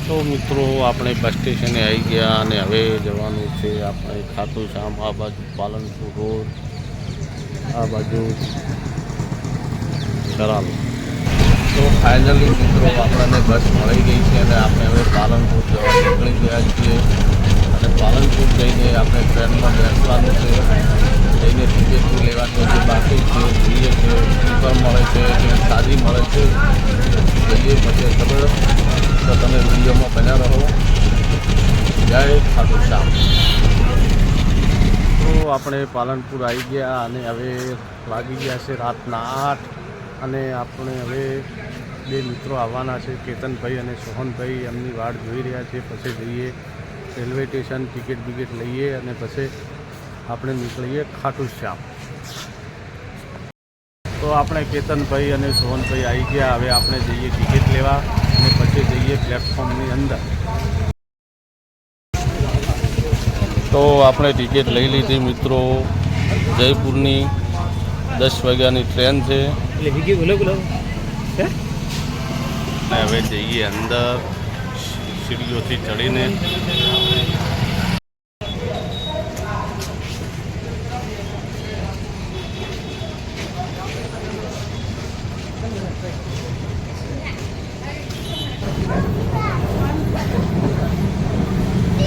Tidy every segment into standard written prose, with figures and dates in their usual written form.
तो मित्रों આપણે બસ સ્ટેશને આવી ગયા અને હવે જવાનું છે આપણે ખાટુ શ્યામ આ બાજુ પાલનપુર રોડ આ બાજુ કરાલો। તો ફાઇનલી મિત્રો આપણને બસ મળી ગઈ છે અને આપણે હવે પાલનપુર જવા નીકળી ગયા છીએ અને પાલનપુર જઈને આપણે ટ્રેનમાં બેસવાનું છે, જઈને ટિકિટ લેવાની હજી બાકી છે, જોઈએ છે સ્લીપર મળે છે કે સાદી મળે છે, જોઈએ પછી ખબર। तो તમે વિડીયોમાં બન્યા રહો। જય ખાટુ શ્યામ। તો આપણે પાલનપુર આવી ગયા અને હવે વાગી ગયા છે રાતના 8 અને આપણે હવે બે મિત્રો આવવાના છે, કેતનભાઈ અને સોહનભાઈ, એમની વાટ જોઈ રહ્યા છે। પછી જઈએ રેલવે સ્ટેશન, ટિકિટ બિકિટ લઈએ અને પછી આપણે નીકળીએ ખાટુ શ્યામ। તો આપણે કેતનભાઈ અને સોહનભાઈ આવી ગયા, હવે આપણે જઈએ ટિકિટ લેવા અને પછી જઈએ પ્લેટફોર્મની અંદર। તો આપણે ટિકિટ લઈ લીધી મિત્રો, જયપુરની 10 વાગ્યાની ટ્રેન છે અને હવે જઈએ અંદર સીડીઓથી ચડીને।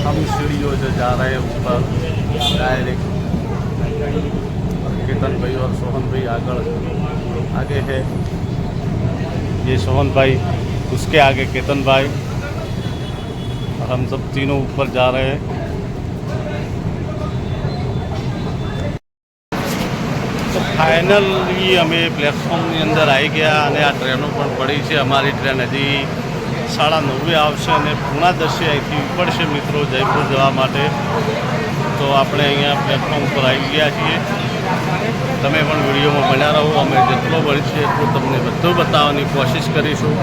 हम सीढ़ियों से जा रहे हैं ऊपर डायरेक्ट। केतन भाई और सोहन भाई आगे है, ये सोहन भाई, उसके आगे केतन भाई और हम सब तीनों ऊपर जा रहे हैं। तो फाइनली हमें प्लेटफॉर्म अंदर आई गया અને આ ટ્રેનો પણ પડી છે। અમારી ટ્રેન હજી 9:30 આવશે અને 9:30 અહીંથી ઉપડશે મિત્રો જયપુર જવા માટે। તો આપણે અહીંયા પ્લેટફોર્મ પર આવી ગયા છીએ। તમે પણ વિડીયોમાં બન્યા રહો, અમે જેટલો બનશે એટલું તમને બધું બતાવવાની કોશિશ કરીશું।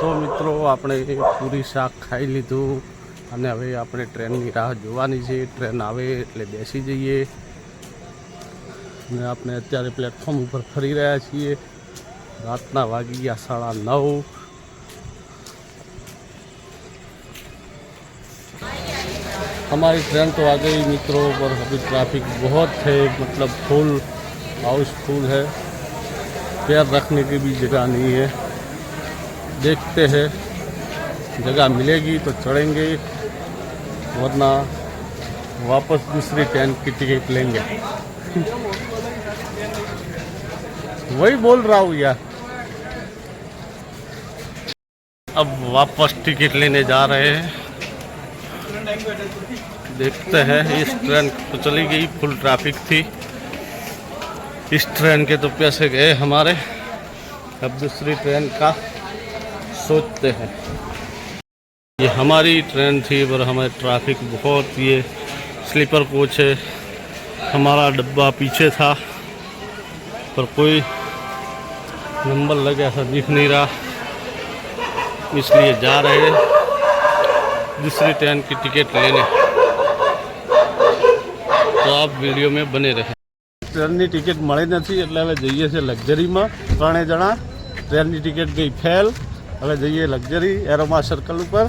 તો મિત્રો આપણે પૂરી શાક ખાઈ લીધું અને હવે આપણે ટ્રેનની રાહ જોવાની છે। ટ્રેન આવે એટલે બેસી જઈએ અને આપણે અત્યારે પ્લેટફોર્મ ઉપર ફરી રહ્યા છીએ। રાતના વાગી ગયા 9:30। हमारी ट्रेन तो आ गई मित्रों, पर अभी ट्रैफिक बहुत है, मतलब फुल हाउसफुल है, पैर रखने की भी जगह नहीं है। देखते हैं जगह मिलेगी तो चढ़ेंगे, वरना वापस दूसरी ट्रेन की टिकट लेंगे। वही बोल रहा हूँ यार। अब वापस टिकट लेने जा रहे हैं, देखते हैं। इस ट्रेन तो चली गई, फुल ट्रैफिक थी, इस ट्रेन के तो पैसे गए हमारे। अब दूसरी ट्रेन का सोचते हैं। ये हमारी ट्रेन थी पर हमारे ट्रैफिक बहुत, ये स्लीपर कोच है, हमारा डब्बा पीछे था पर कोई नंबर लगा ऐसा दिख नहीं रहा, इसलिए जा रहे हैं दूसरी ट्रेन की टिकट लेने। तो आप वीडियो में बने रहे। ट्रेन की टिकट मળી નથી એટલે હવે જઈએ છે લક્ઝરીમાં। ત્રણે જણા, ટ્રેનની ટિકિટ ગઈ ફેલ, હવે જઈએ લક્ઝરી એરોમા સર્કલ ઉપર,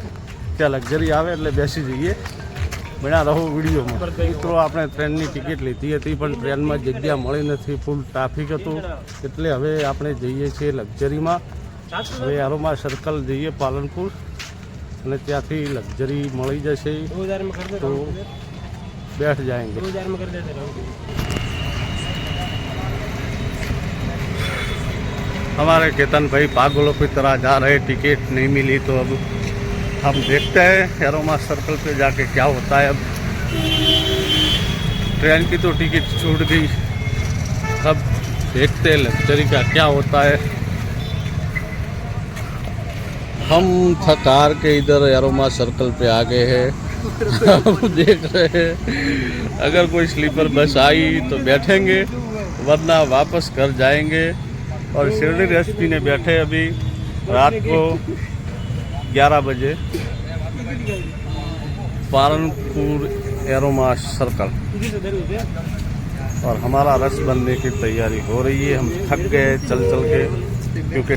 ત્યાં લક્ઝરી આવે એટલે બેસી જઈએ। બન્યા રહો વિડીયોમાં। મિત્રો આપણે ટ્રેનની ટિકિટ લીધી હતી પણ ટ્રેનમાં જગ્યા મળી નથી, ફૂલ ટ્રાફિક હતું, એટલે હવે આપણે જઈએ છીએ લક્ઝરીમાં। હવે એરોમા સર્કલ જઈએ પાલનપુર અને ત્યાંથી લક્ઝરી મળી જશે તો बैठ जाएंगे। हमारे केतन भाई पागलों की तरह जा रहे, टिकट नहीं मिली तो अब हम देखते हैं एरोमा सर्कल पे जाके क्या होता है। अब ट्रेन की तो टिकट छूट गई, अब देखते हैं लग्जरी का क्या होता है। हम थकार के इधर एरोमा सर्कल पे आ गए हैं। हम देख रहे हैं अगर कोई स्लीपर बस आई तो बैठेंगे, वरना वापस घर जाएंगे। और शिरडी रेसिपी ने बैठे अभी रात को 11 बजे पालनपुर एरोमा सर्कल। और हमारा रस बनने की तैयारी हो रही है। हम थक गए चल चल के, क्योंकि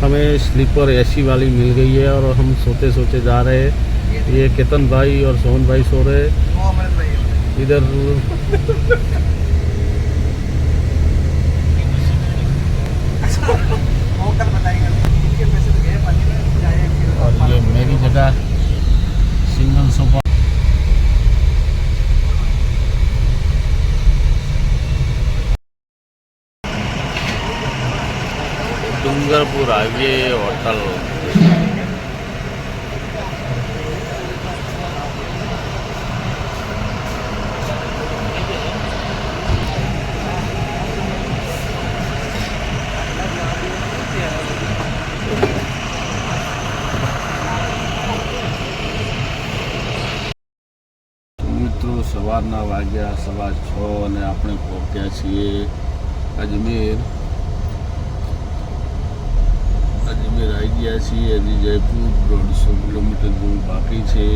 हमें स्लीपर एसी वाली मिल गई है और हम सोते सोते जा रहे हैं। ये केतन भाई और सोहन भाई सो रहे इधर। और ये मेरी जगह single sofa. Dungarpur highway hotel. મિત્રો સવારના વાગ્યા 6:15 અને આપણે પહોંચ્યા છીએ અજમેર આવી ગયા છીએ। હજી જયપુર 150 કિલોમીટર દૂર બાકી છે।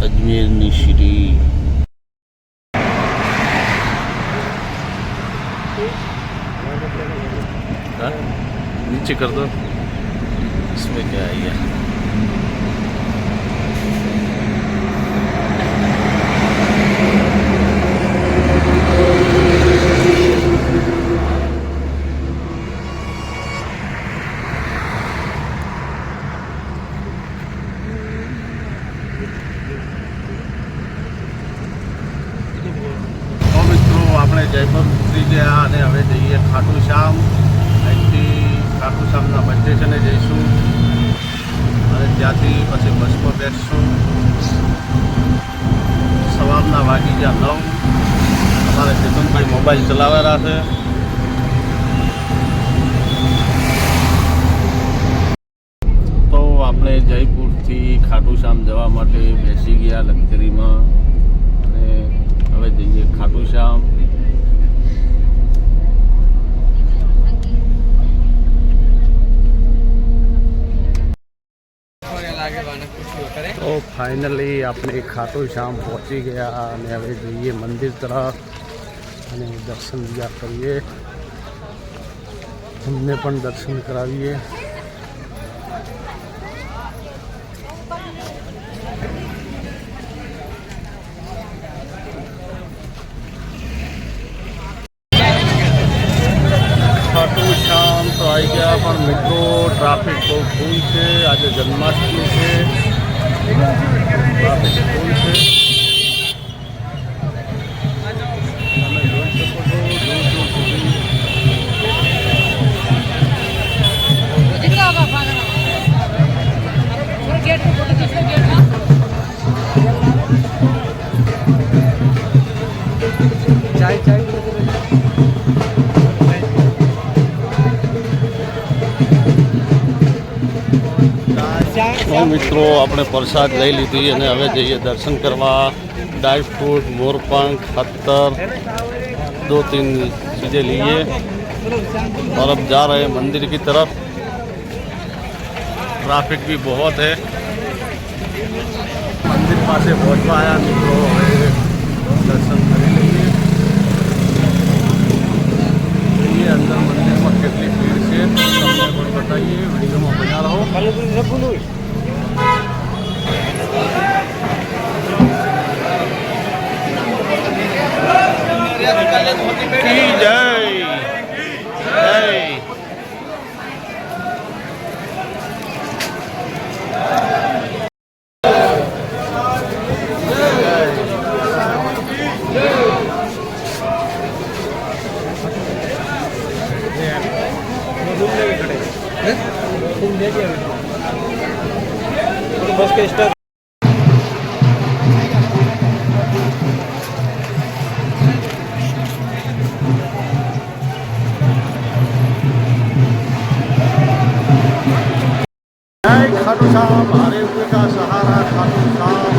અજમેરની સિટી। नीचे कर दो, इसमें क्या है ये। આપણે જયપુર ઉતરી ગયા અને હવે જઈએ ખાટુ શ્યામ। અહીંથી ખાટુ શ્યામના બસ સ્ટેશને જઈશું અને ત્યાંથી પછી બસ પર બેસશું। સવારના વાગી ગયા 9। અમારે ચેતનભાઈ મોબાઈલ ચલાવેલા છે। તો આપણે જયપુરથી ખાટુ શ્યામ જવા માટે બેસી ગયા લક્ઝરીમાં અને હવે જઈએ ખાટુ શ્યામ। तो फाइनली अपने खाटू श्याम पहुँची गया અને હવે જઈએ મંદિર તરફ અને દર્શન બીજા કરીએ। તમને પણ દર્શન કરાવીએ। ખાટુ શ્યામ તો આવી ગયા, પણ મિત્રો ટ્રાફિક બહુ ફૂલ છે। આજે જન્માષ્ટમી છે, ટ્રાફિક ફૂલ છે। તમે જોઈ શકો છો દૂર દૂર સુધી। મિત્રો આપણે પ્રસાદ લઈ લીધી અને હવે જઈએ દર્શન કરવા। ड्राई फ्रूट, मोरपंख, खत्तर 2-3 चीज़ें लिए और अब जा रहे हैं मंदिर की तरफ। ट्रैफिक भी बहुत है। मंदिर पासे पहुँचवा आया मित्रों, दर्शन कर लीजिए। ये अंदर मंदिर में कितनी भीड़ से सबने बताइए, वीडियो में बना रहो। जय जय। बस के स्टॉप खाटू श्याम, हरे हुए का सहारा खाटू श्याम।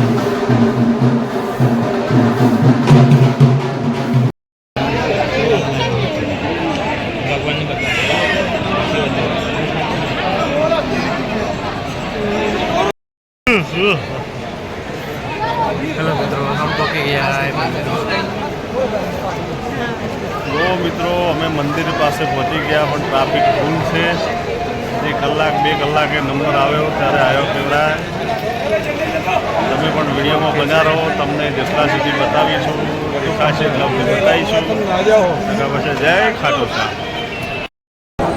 મંદિર પાસે પહોંચી ગયા પણ ટ્રાફિક ફૂલ છે. 1 કલાક 2 કલાકે નંબર આવ્યો ત્યારે આવ્યો કેવડાય. તમે પણ વિડીયોમાં બન્યા રહો. તમને જેટલા સુધી બતાવીશું દેખાશે એટલા સુધી બતાવીશું. પછી જય ખાટુ શ્યામ.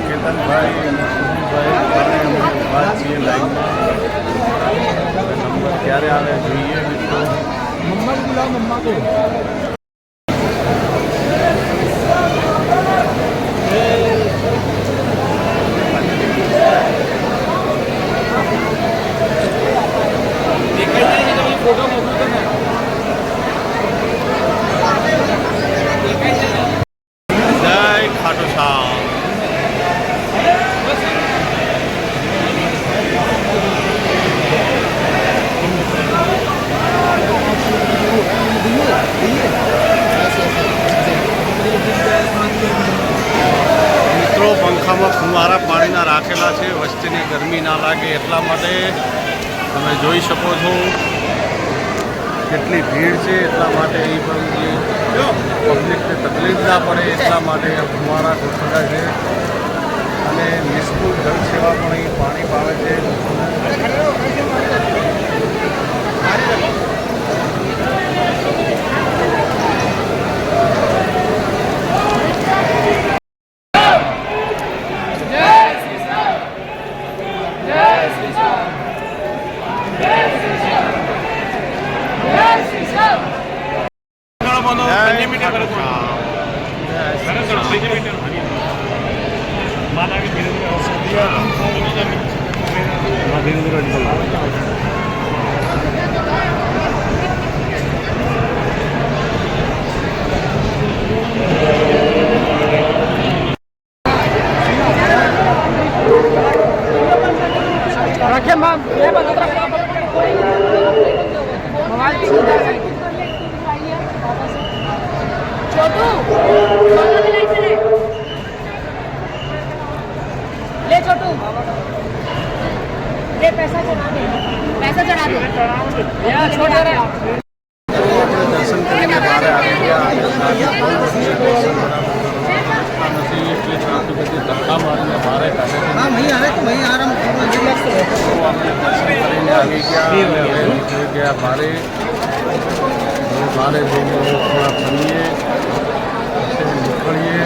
કેતનભાઈ અને સુમનભાઈ ઊભા છીએ લાઈનમાં. નંબર ક્યારે આવે જોઈએ મિત્રો. मम्मा को बुलाओ, मम्मा को। फोटो जय खाटू श्याम. મિત્રો પંખામાં ફુવારા પાણીના રાખેલા છે. વસ્તીને ગરમી ના લાગે એટલા માટે તમે જોઈ શકો છો કેટલી ભીડ છે. એટલા માટે એ પણ પબ્લિકને તકલીફ ના પડે એટલા માટે ફુવારા ગોઠવ્યા છે. અને નિઃશુલ્ક જળ સેવા પણ અહીં પાણી પાવે છે. रखे मैम, ये बता छोटू ले छोटू ले पैसा चढ़ा दे छोड़ दे દર્શન કરીને બહાર આવી ગયા. નથી એટલે આટલી બધી ધક્કા મારીને બહાર કાઢે છે. वही आ रहे तो वही आ रहा हूँ। તો આપણે દર્શન કરીને આવી ગયા અને હવે નીકળી ગયા બહારે. બહારે જઈને થોડા ફરીએ પછી નીકળીએ.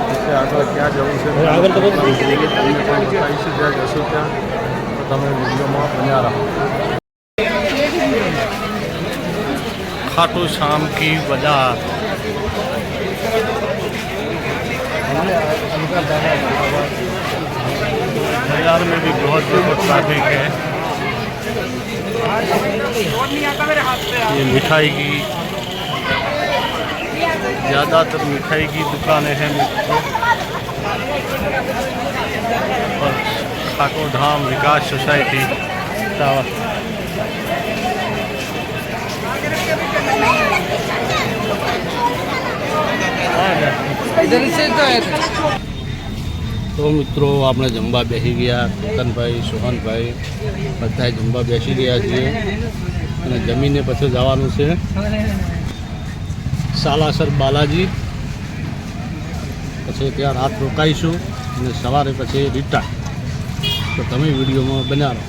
પછી આગળ ક્યાં જવું છે આગળ તો તમને પણ બતાવીશું. જ્યાં જશો ત્યાં તો તમે વિડીયોમાં બન્યા રહો. खाटू श्याम की बाजार. बाजार में भी बहुत ट्रैफिक है. ये मिठाई की ज़्यादातर मिठाई की दुकानें हैं और खाटू धाम विकास सोसाइटी टावर. તો મિત્રો આપણે જમવા બેસી ગયા. કેતનભાઈ, સોહનભાઈ બધા જમવા બેસી ગયા છીએ અને જમીને પછી જવાનું છે સાલાસર બાલાજી. પછી ત્યાં રાત રોકાઈશું અને સવારે પછી રિટર્ન. તો તમે વિડીયોમાં બન્યા રહો.